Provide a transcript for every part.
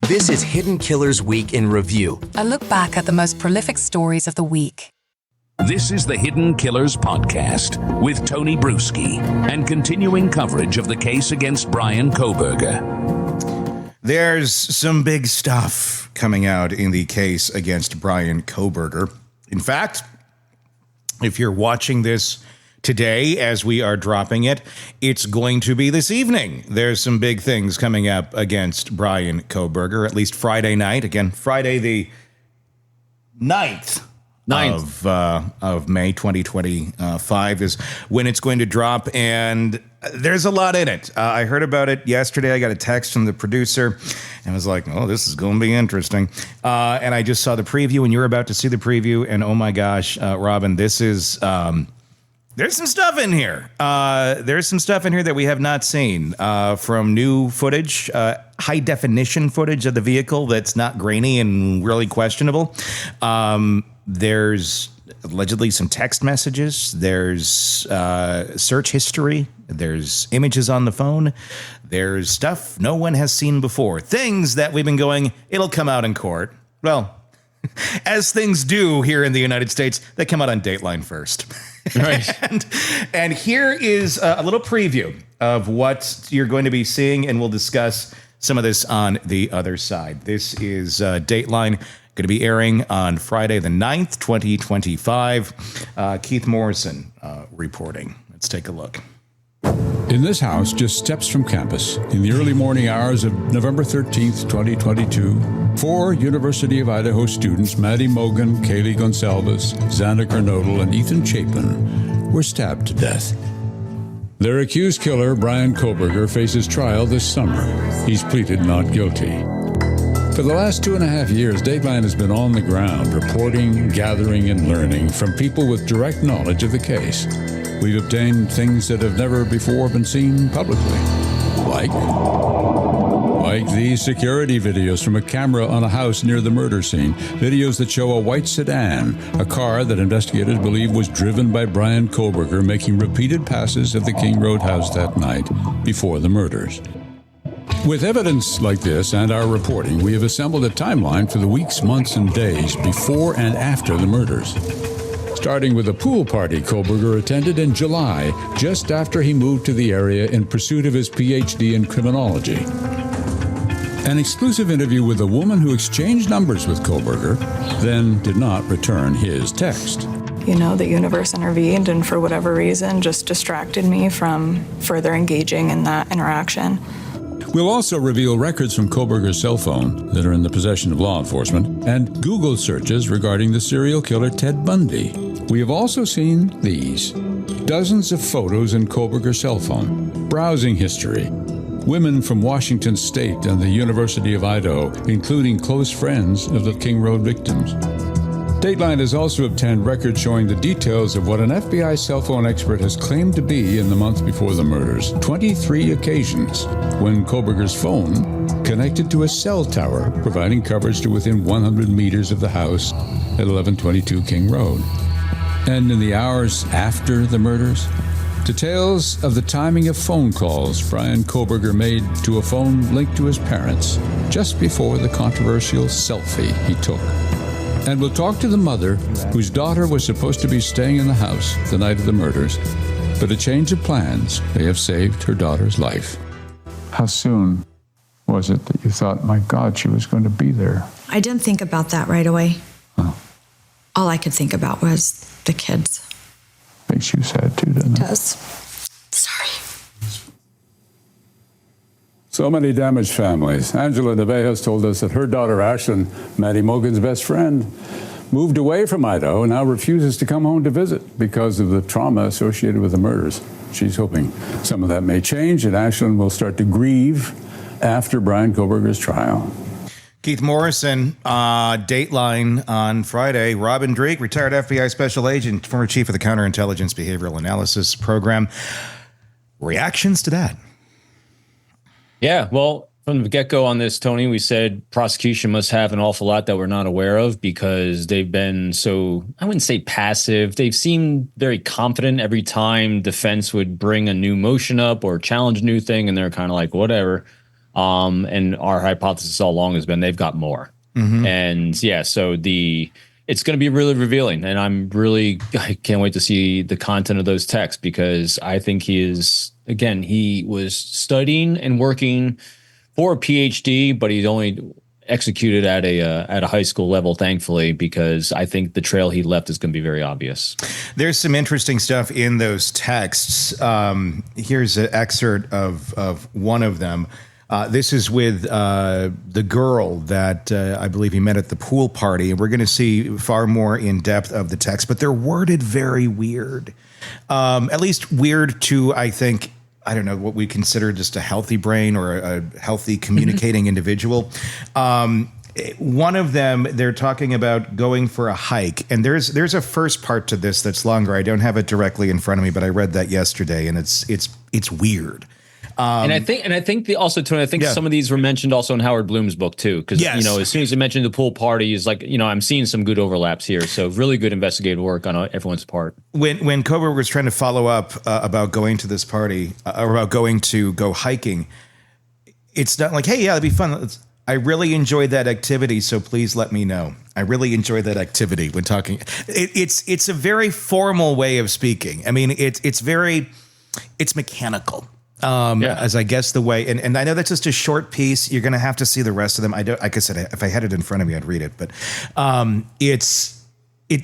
This is Hidden Killers Week in Review. A look back at the most prolific stories of the week. This is the Hidden Killers Podcast with Tony Brueski and continuing coverage of the case against Bryan Kohberger. There's some big stuff coming out in the case against Bryan Kohberger. In fact, if you're watching this today as we are dropping it, it's going to be this evening. There's some big things coming up against Bryan Kohberger, at least Friday night. Again, Friday the 9th. Of May 2025 is when it's going to drop, and there's a lot in it. I heard about it yesterday. I got a text from the producer and was like, oh, this is going to be interesting. And I just saw the preview, and you're about to see the preview, and oh my gosh, Robin, this is... There's some stuff in here. There's some stuff in here that we have not seen from new footage, high definition footage of the vehicle that's not grainy and really questionable. There's allegedly some text messages. There's search history. There's images on the phone. There's stuff no one has seen before. Things that we've been going, it'll come out in court. Well, as things do here in the United States, they come out on Dateline first. Right. and here is a little preview of what you're going to be seeing, and we'll discuss some of this on the other side. This is Dateline, going to be airing on Friday the 9th, 2025. Keith Morrison reporting. Let's take a look. In this house, just steps from campus, in the early morning hours of November 13th, 2022, 4 University of Idaho students, Maddie Mogan, Kaylee Gonsalves, Xander Kernodle, and Ethan Chapin, were stabbed to death. Their accused killer, Bryan Kohberger, faces trial this summer. He's pleaded not guilty. For the last 2.5 years, Dateline has been on the ground, reporting, gathering, and learning from people with direct knowledge of the case. We've obtained things that have never before been seen publicly, like these security videos from a camera on a house near the murder scene, videos that show a white sedan, a car that investigators believe was driven by Bryan Kohberger, making repeated passes at the King Road house that night before the murders. With evidence like this and our reporting, we have assembled a timeline for the weeks, months, and days before and after the murders. Starting with a pool party Kohberger attended in July, just after he moved to the area in pursuit of his PhD in criminology. An exclusive interview with a woman who exchanged numbers with Kohberger, then did not return his text. You know, the universe intervened and for whatever reason just distracted me from further engaging in that interaction. We'll also reveal records from Kohberger's cell phone that are in the possession of law enforcement and Google searches regarding the serial killer Ted Bundy. We have also seen these. Dozens of photos in Kohberger's cell phone, browsing history, women from Washington State and the University of Idaho, including close friends of the King Road victims. Dateline has also obtained records showing the details of what an FBI cell phone expert has claimed to be in the month before the murders. 23 occasions when Kohberger's phone connected to a cell tower, providing coverage to within 100 meters of the house at 1122 King Road. And in the hours after the murders, details of the timing of phone calls Bryan Kohberger made to a phone linked to his parents just before the controversial selfie he took. And we'll talk to the mother whose daughter was supposed to be staying in the house the night of the murders, but a change of plans may have saved her daughter's life. How soon was it that you thought, my God, she was going to be there? I didn't think about that right away. Oh. All I could think about was the kids. Makes you sad too, doesn't it? It does. Sorry. So many damaged families. Angela DeVejos told us that her daughter Ashlyn, Maddie Mogan's best friend, moved away from Idaho and now refuses to come home to visit because of the trauma associated with the murders. She's hoping some of that may change and Ashlyn will start to grieve after Bryan Kohberger's trial. Keith Morrison, Dateline on Friday. Robin Dreek, retired FBI special agent, former chief of the Counterintelligence Behavioral Analysis Program. Reactions to that? Yeah, well, from the get-go on this, Tony, we said prosecution must have an awful lot that we're not aware of because they've been so, I wouldn't say passive. They've seemed very confident every time defense would bring a new motion up or challenge a new thing, and they're kind of like, whatever. And our hypothesis all along has been they've got more. And yeah, so it's going to be really revealing, and I can't wait to see the content of those texts, because I think he was studying and working for a PhD, but he's only executed at a high school level, thankfully, because I think the trail he left is going to be very obvious. There's some interesting stuff in those texts. Here's an excerpt of one of them. This is with the girl that I believe he met at the pool party. And we're going to see far more in depth of the text, but they're worded very weird. At least weird to, I think, I don't know, what we consider just a healthy brain or a healthy communicating individual. One of them, they're talking about going for a hike. And there's a first part to this that's longer. I don't have it directly in front of me, but I read that yesterday, and it's weird. And I think some of these were mentioned also in Howard Bloom's book too, because as soon as he mentioned the pool party, is like, I'm seeing some good overlaps here. So really good investigative work on everyone's part. When Kohberger was trying to follow up about going to this party or about going to go hiking, it's not like, hey, yeah, it'd be fun. I really enjoyed that activity, so please let me know. I really enjoyed that activity when talking. It's a very formal way of speaking. I mean, it's mechanical. As I guess the way, and I know that's just a short piece. You're going to have to see the rest of them. Like I said, if I had it in front of me, I'd read it. But it's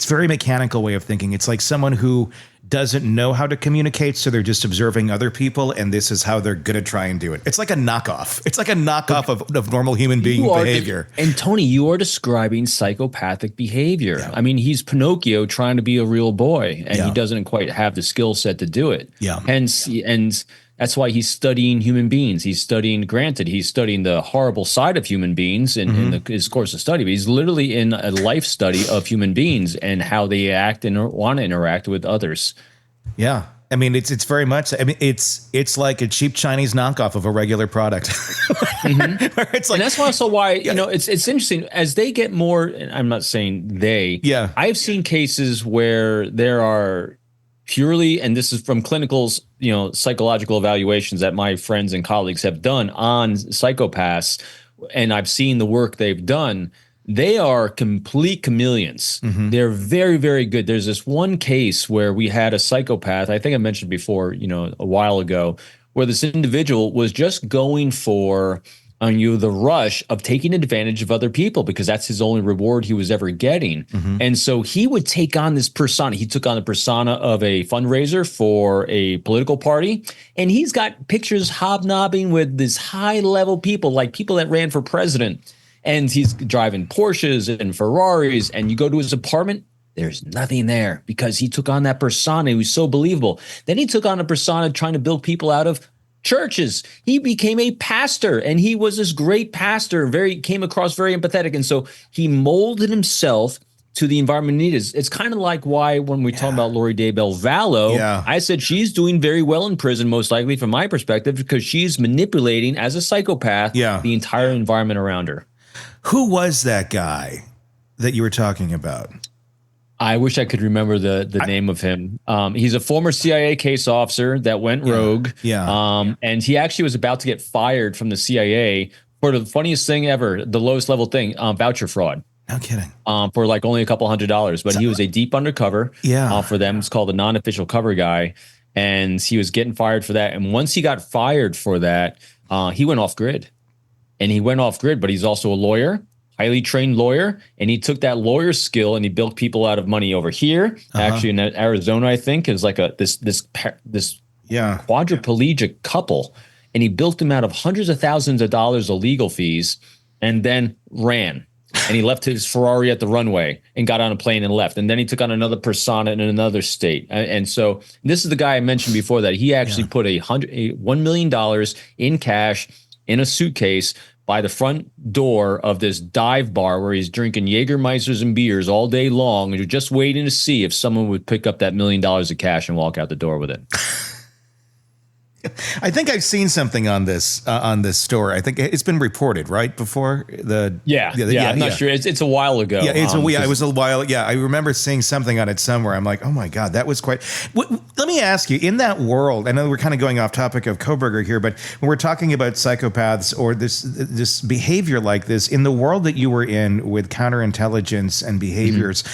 very mechanical way of thinking. It's like someone who doesn't know how to communicate, so they're just observing other people, and this is how they're going to try and do it. It's like a knockoff. It's like a knockoff of normal human being behavior. And Tony, you are describing psychopathic behavior. Yeah. I mean, he's Pinocchio trying to be a real boy, and he doesn't quite have the skill set to do it. Yeah. And that's why he's studying human beings. He's studying the horrible side of human beings in his course of study. But he's literally in a life study of human beings and how they act and want to interact with others. Yeah. I mean, it's very much, I mean, it's like a cheap Chinese knockoff of a regular product. It's like, and that's also why, it's interesting as they get more, and I'm not saying they, I've seen cases where there are purely, and this is from clinicals, psychological evaluations that my friends and colleagues have done on psychopaths, and I've seen the work they've done. They are complete chameleons. They're very, very good. There's this one case where we had a psychopath, I think I mentioned before, a while ago, where this individual was just going for the rush of taking advantage of other people, because that's his only reward he was ever getting. And so he would take on this persona. He took on the persona of a fundraiser for a political party. And he's got pictures hobnobbing with this high level people, like people that ran for president. And he's driving Porsches and Ferraris. And you go to his apartment, there's nothing there, because he took on that persona. He was so believable. Then he took on a persona trying to build people out of churches. He became a pastor, and he was this great pastor, came across very empathetic. And so he molded himself to the environment he needed. It's kind of like why when we talk about Lori Daybell Vallow, I said she's doing very well in prison, most likely from my perspective, because she's manipulating as a psychopath the entire environment around her. Who was that guy that you were talking about? I wish I could remember the name of him. He's a former CIA case officer that went rogue. And he actually was about to get fired from the CIA for the funniest thing ever, the lowest level thing, voucher fraud. No kidding. For like only a couple $100s, but he was a deep undercover for them. It's called a non-official cover guy. And he was getting fired for that. And once he got fired for that, he went off grid. And he went off grid, but he's also a lawyer, highly trained lawyer, and he took that lawyer skill and he built people out of money over here. Actually, in Arizona, I think, is like this quadriplegic couple, and he built them out of hundreds of thousands of dollars of legal fees, and then ran. And he left his Ferrari at the runway and got on a plane and left. And then he took on another persona in another state. And so this is the guy I mentioned before that he actually put $1 million in cash in a suitcase by the front door of this dive bar where he's drinking Jägermeisters and beers all day long, and you're just waiting to see if someone would pick up that $1 million of cash and walk out the door with it. I think I've seen something on this story. I think it's been reported, right, before Yeah, I'm not sure. It's a while ago. Yeah, it was a while. Yeah, I remember seeing something on it somewhere. I'm like, oh my god, that was quite. Let me ask you, in that world, I know we're kind of going off topic of Kohberger here, but when we're talking about psychopaths or this behavior like this, in the world that you were in with counterintelligence and behaviors,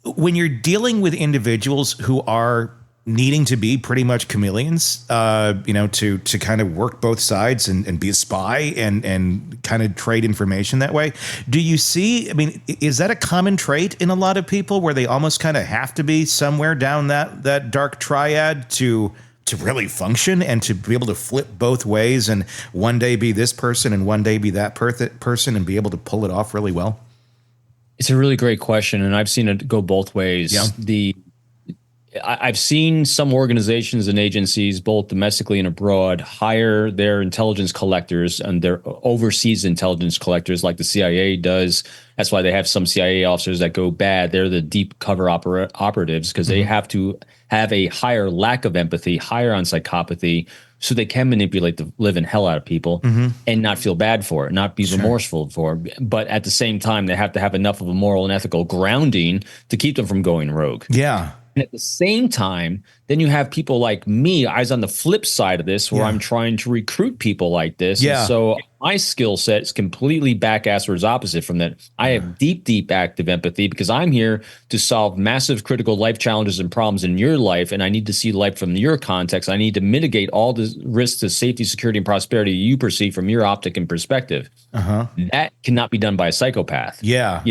when you're dealing with individuals who are needing to be pretty much chameleons, to kind of work both sides and be a spy and kind of trade information that way. Do you see, I mean, is that a common trait in a lot of people where they almost kind of have to be somewhere down that dark triad to really function and to be able to flip both ways and one day be this person and one day be that person and be able to pull it off really well? It's a really great question, and I've seen it go both ways. Yeah. I've seen some organizations and agencies, both domestically and abroad, hire their intelligence collectors and their overseas intelligence collectors like the CIA does. That's why they have some CIA officers that go bad. They're the deep cover operatives because they have to have a higher lack of empathy, higher on psychopathy, so they can manipulate the living hell out of people and not feel bad for it, not be remorseful for it. But at the same time, they have to have enough of a moral and ethical grounding to keep them from going rogue. Yeah. And at the same time, then you have people like me, I was on the flip side of this where I'm trying to recruit people like this. Yeah. And so my skill set is completely back-asswards opposite from that. I have deep active empathy because I'm here to solve massive critical life challenges and problems in your life. And I need to see life from your context. I need to mitigate all the risks to safety, security, and prosperity you perceive from your optic and perspective. That cannot be done by a psychopath. Yeah.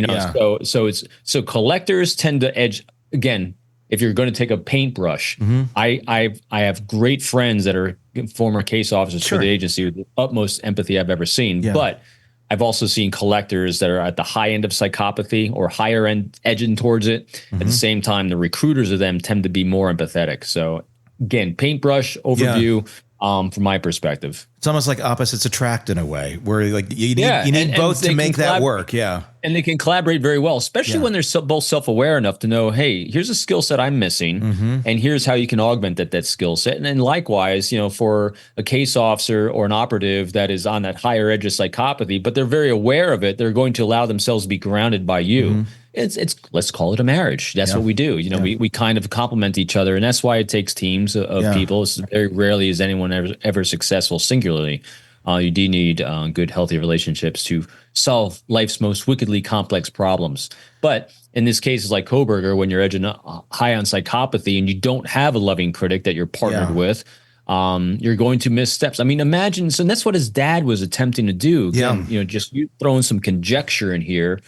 So collectors tend to edge, again, if you're going to take a paintbrush, I have great friends that are former case officers for the agency with the utmost empathy I've ever seen. Yeah. But I've also seen collectors that are at the high end of psychopathy or higher end edging towards it. At the same time, the recruiters of them tend to be more empathetic. So again, paintbrush overview from my perspective. It's almost like opposites attract in a way, where like you need both to make that work. Yeah. And they can collaborate very well, especially when they're both self-aware enough to know, hey, here's a skill set I'm missing, and here's how you can augment that skill set. And then likewise, for a case officer or an operative that is on that higher edge of psychopathy, but they're very aware of it, they're going to allow themselves to be grounded by you. It's let's call it a marriage. That's what we do. We kind of complement each other, and that's why it takes teams of people. It's very rarely is anyone ever successful singularly. You do need good, healthy relationships to solve life's most wickedly complex problems. But in this case, it's like Kohberger, when you're edging high on psychopathy and you don't have a loving critic that you're partnered with, you're going to miss steps. I mean, imagine. So that's what his dad was attempting to do. Again, just you throwing some conjecture in here.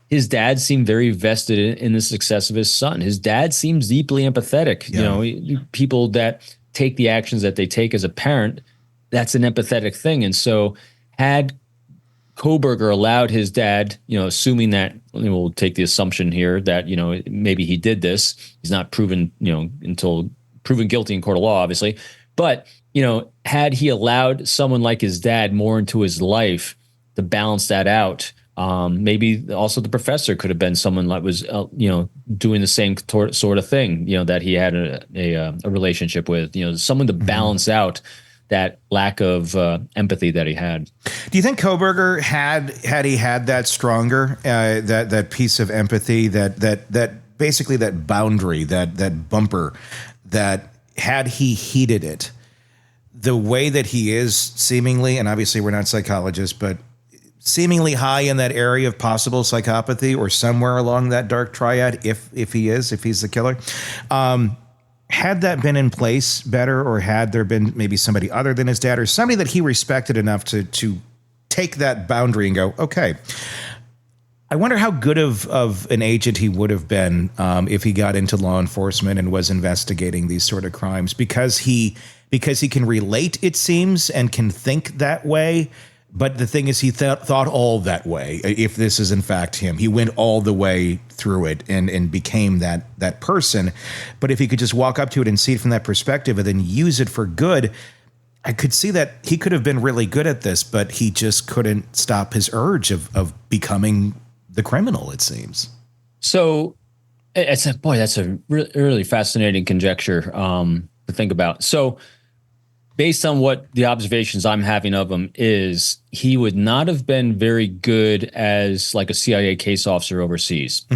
His dad seemed very vested in the success of his son. His dad seems deeply empathetic. People that take the actions that they take as a parent, that's an empathetic thing. And so had Kohberger allowed his dad, assuming that, we'll take the assumption here that, maybe he did this, he's not proven, until proven guilty in court of law, obviously. But, had he allowed someone like his dad more into his life to balance that out, maybe also the professor could have been someone that was, doing the same sort of thing, that he had a relationship with, someone to balance out that lack of empathy that he had. Do you think Kohberger had he had that stronger, that piece of empathy, that basically that boundary, that bumper, that had he heeded it, the way that he is seemingly, and obviously we're not psychologists, but seemingly high in that area of possible psychopathy or somewhere along that dark triad, if he's the killer. Had that been in place better, or had there been maybe somebody other than his dad or somebody that he respected enough to take that boundary and go, okay, I wonder how good of an agent he would have been if he got into law enforcement and was investigating these sort of crimes, because he can relate, it seems, and can think that way. But the thing is, he thought all that way. If this is in fact him, he went all the way through it and became that person. But if he could just walk up to it and see it from that perspective and then use it for good, I could see that he could have been really good at this, but he just couldn't stop his urge of becoming the criminal, it seems. So that's a really fascinating conjecture. to think about. So based on what the observations I'm having of him is he would not have been very good as like a CIA case officer overseas.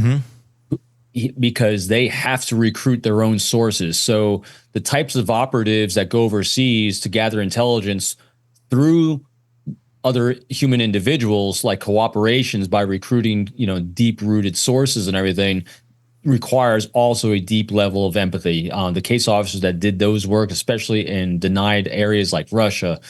Because they have to recruit their own sources. So the types of operatives that go overseas to gather intelligence through other human individuals, like cooperations by recruiting, deep-rooted sources and everything, requires also a deep level of empathy. The case officers that did those work, especially in denied areas like Russia,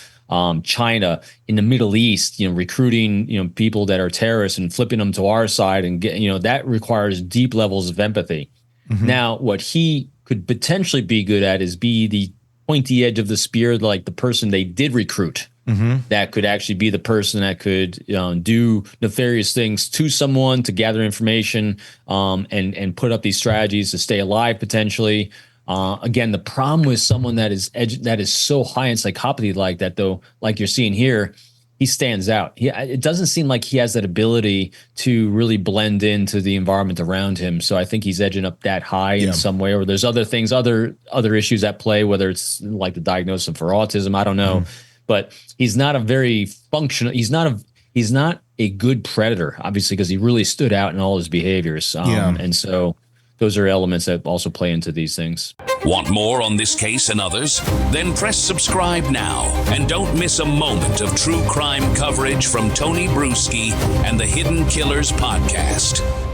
China, in the Middle East, recruiting, people that are terrorists and flipping them to our side and that requires deep levels of empathy. Now, what he could potentially be good at is be the pointy edge of the spear, like the person they did recruit. That could actually be the person that could do nefarious things to someone to gather information and put up these strategies to stay alive potentially. Again, the problem with someone that is so high in psychopathy like that, though, like you're seeing here, he stands out. It doesn't seem like he has that ability to really blend into the environment around him. So I think he's edging up that high in some way, or there's other things, other issues at play, whether it's like the diagnosis for autism, I don't know. But he's not a very functional. He's not a good predator, obviously, because he really stood out in all his behaviors. And so those are elements that also play into these things. Want more on this case and others? Then press subscribe now and don't miss a moment of true crime coverage from Tony Brueski and the Hidden Killers podcast.